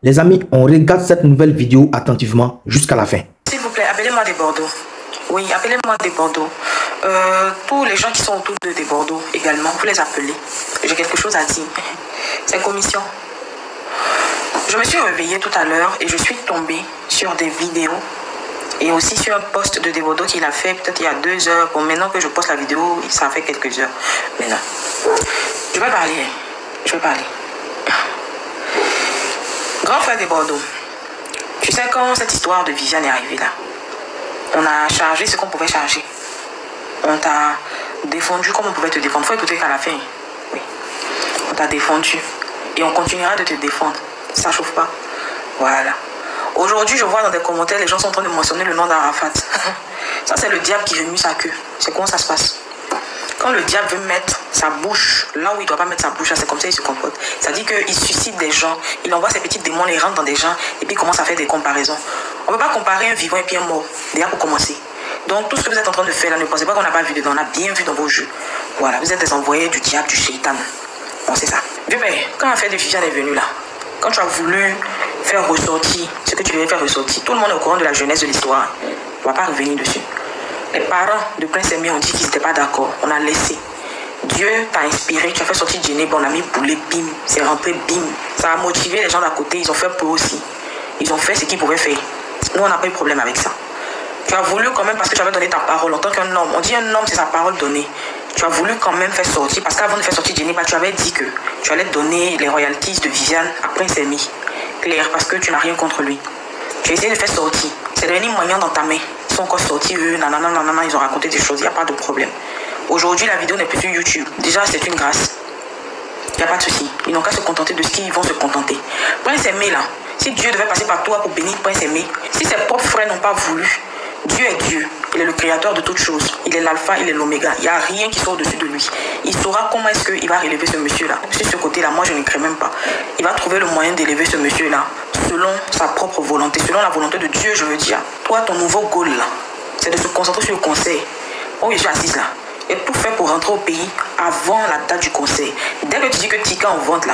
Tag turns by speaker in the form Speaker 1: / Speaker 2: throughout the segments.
Speaker 1: Les amis, on regarde cette nouvelle vidéo attentivement jusqu'à la fin.
Speaker 2: S'il vous plaît, appelez-moi des Bordeaux. Oui, appelez-moi des Bordeaux. Tous les gens qui sont autour de des Bordeaux également, vous les appelez. J'ai quelque chose à dire. C'est commission. Je me suis réveillée tout à l'heure et je suis tombée sur des vidéos et aussi sur un post de Bordeaux qu'il a fait peut-être il y a 2 heures. Bon, maintenant que je poste la vidéo, ça fait quelques heures. Mais là, je vais parler. Je vais parler. Grand frère des Bordeaux, tu sais quand cette histoire de Viviane est arrivée là, on a chargé ce qu'on pouvait charger. On t'a défendu comme on pouvait te défendre. Faut écouter qu'à la fin. Oui. On t'a défendu. Et on continuera de te défendre. Ça chauffe pas. Voilà. Aujourd'hui, je vois dans des commentaires, les gens sont en train de mentionner le nom d'Arafat. Ça, c'est le diable qui remue sa queue. C'est comment ça se passe. Quand le diable veut mettre sa bouche là où il ne doit pas mettre sa bouche, c'est comme ça qu'il se comporte. Ça dit qu'il suscite des gens, il envoie ses petits démons, les rentre dans des gens et puis il commence à faire des comparaisons. On ne peut pas comparer un vivant et puis un mort, déjà pour commencer. Donc tout ce que vous êtes en train de faire là, ne pensez pas qu'on n'a pas vu dedans, on a bien vu dans vos jeux. Voilà, vous êtes des envoyés du diable, du shaitan. Bon, c'est ça. Vieux père, quand l'affaire de Viviane est venue là, quand tu as voulu faire ressortir ce que tu devais faire ressortir, tout le monde est au courant de la jeunesse de l'histoire. On ne va pas revenir dessus. Les parents de Prince Aimé ont dit qu'ils n'étaient pas d'accord. On a laissé. Dieu t'a inspiré, tu as fait sortir Jenny, on a mis boulet, bim, c'est rentré, bim. Ça a motivé les gens d'à côté, ils ont fait pour aussi. Ils ont fait ce qu'ils pouvaient faire. Nous, on n'a pas eu de problème avec ça. Tu as voulu quand même, parce que tu avais donné ta parole en tant qu'un homme. On dit un homme, c'est sa parole donnée. Tu as voulu quand même faire sortir, parce qu'avant de faire sortir Jenny, tu avais dit que tu allais donner les royalties de Viviane à Prince Aimé. Clair, parce que tu n'as rien contre lui. Tu as essayé de faire sortir. C'est devenu moyen dans ta main. Ils sont encore sortis, eux, nanana, ils ont raconté des choses, il n'y a pas de problème. Aujourd'hui, la vidéo n'est plus sur YouTube. Déjà, c'est une grâce. Il n'y a pas de souci. Ils n'ont qu'à se contenter de ce qu'ils vont se contenter. Prince Aimé, là, si Dieu devait passer par toi pour bénir Prince Aimé, si ses propres frères n'ont pas voulu, Dieu est Dieu. Il est le créateur de toutes choses. Il est l'alpha, il est l'oméga. Il n'y a rien qui sort au-dessus de lui. Il saura comment est-ce qu'il va relever ce monsieur-là. Sur ce côté-là, moi, je ne crée même pas. Il va trouver le moyen d'élever ce monsieur-là selon sa propre volonté, selon la volonté de Dieu, je veux dire. Toi, ton nouveau goal, là, c'est de se concentrer sur le conseil. Oh, je suis assise là. Et tout fait pour rentrer au pays avant la date du conseil. Dès que tu dis que ticket en vente là,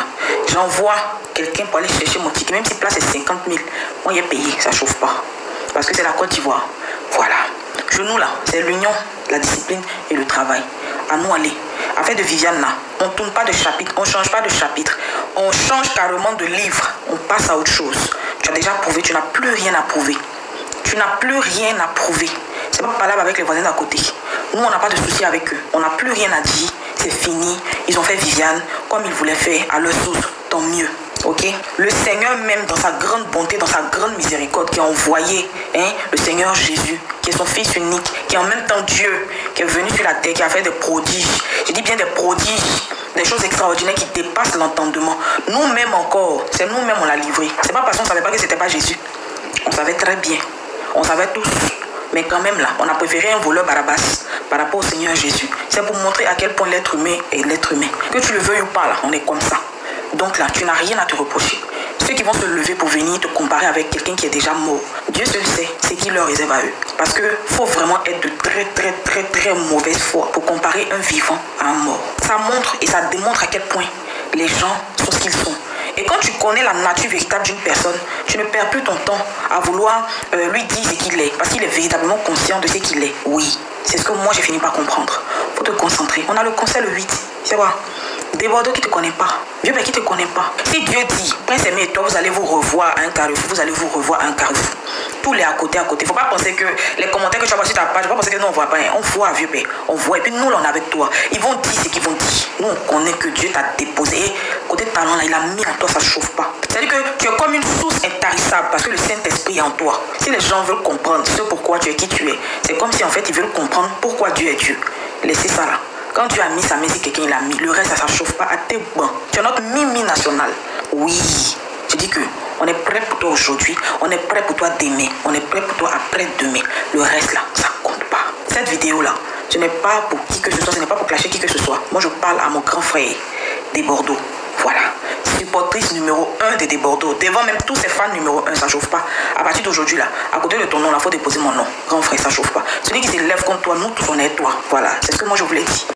Speaker 2: j'envoie quelqu'un pour aller chercher mon ticket. Même si place est 50 000, moi, il est payé, ça ne chauffe pas. Parce que c'est la Côte d'Ivoire. Voilà. Genou là, c'est l'union, la discipline et le travail. À nous aller. Affaire de Viviane là, on ne tourne pas de chapitre, on ne change pas de chapitre. On change carrément de livre. On passe à autre chose. Tu as déjà prouvé, tu n'as plus rien à prouver. Tu n'as plus rien à prouver. C'est pas parlable avec les voisins d'à côté. Nous, on n'a pas de soucis avec eux. On n'a plus rien à dire. C'est fini. Ils ont fait Viviane comme ils voulaient faire à leur sauce. Tant mieux. Ok? Le Seigneur même dans sa grande bonté, dans sa grande miséricorde, qui a envoyé le Seigneur Jésus, qui est son Fils unique, qui est en même temps Dieu, qui est venu sur la terre, qui a fait des prodiges. Je dis bien des prodiges, des choses extraordinaires qui dépassent l'entendement. Nous-mêmes encore, c'est nous-mêmes on l'a livré. C'est pas parce qu'on ne savait pas que c'était pas Jésus. On savait très bien. On savait tous. Mais quand même là, on a préféré un voleur Barabbas par rapport au Seigneur Jésus. C'est pour montrer à quel point l'être humain est l'être humain. Que tu le veuilles ou pas là, on est comme ça. Donc là, tu n'as rien à te reprocher. Ceux qui vont se lever pour venir te comparer avec quelqu'un qui est déjà mort, Dieu seul sait ce qu'il leur réserve à eux. Parce qu'il faut vraiment être de très mauvaise foi pour comparer un vivant à un mort. Ça montre et ça démontre à quel point les gens sont ce qu'ils sont. Et quand tu connais la nature véritable d'une personne, tu ne perds plus ton temps à vouloir lui dire ce qu'il est. Parce qu'il est véritablement conscient de ce qu'il est. Oui, c'est ce que moi j'ai fini par comprendre. Il faut te concentrer. On a le conseil le 8. C'est quoi? Des Bordeaux qui ne te connaissent pas. Dieu qui ne te connaît pas. Si Dieu dit, Prince Aimé et toi, vous allez vous revoir à un carrefour, vous allez vous revoir à un carrefour. Tous les à côté. Il ne faut pas penser que les commentaires que tu as passés sur ta page, il ne faut pas penser que nous on ne voit pas. On voit, vieux père. On voit. Et puis nous, là, on est avec toi. Ils vont dire ce qu'ils vont dire. Nous, on connaît que Dieu t'a déposé. Et côté talent, là, il a mis en toi, ça ne chauffe pas. C'est-à-dire que tu es comme une source intarissable parce que le Saint-Esprit est en toi. Si les gens veulent comprendre ce pourquoi tu es qui tu es, c'est comme si en fait ils veulent comprendre pourquoi Dieu est Dieu. Laissez ça là. Quand Dieu a mis sa main, si quelqu'un l'a mis, le reste, ça ne chauffe pas à tes bancs. Tu es notre Mimi national. Oui, je dis que on est prêt pour toi aujourd'hui, on est prêt pour toi demain, on est prêt pour toi après-demain. Le reste là, ça compte pas. Cette vidéo là, ce n'est pas pour qui que ce soit, ce n'est pas pour clasher qui que ce soit. Moi, je parle à mon grand frère des Bordeaux. Voilà. Supportrice numéro 1 des Bordeaux. Devant même tous ces fans numéro 1, ça ne chauffe pas. À partir d'aujourd'hui, là, à côté de ton nom, il faut déposer mon nom. Grand frère, ça ne chauffe pas. Celui qui s'élève contre toi, nous tous, on est toi. Voilà. C'est ce que moi, je voulais dire.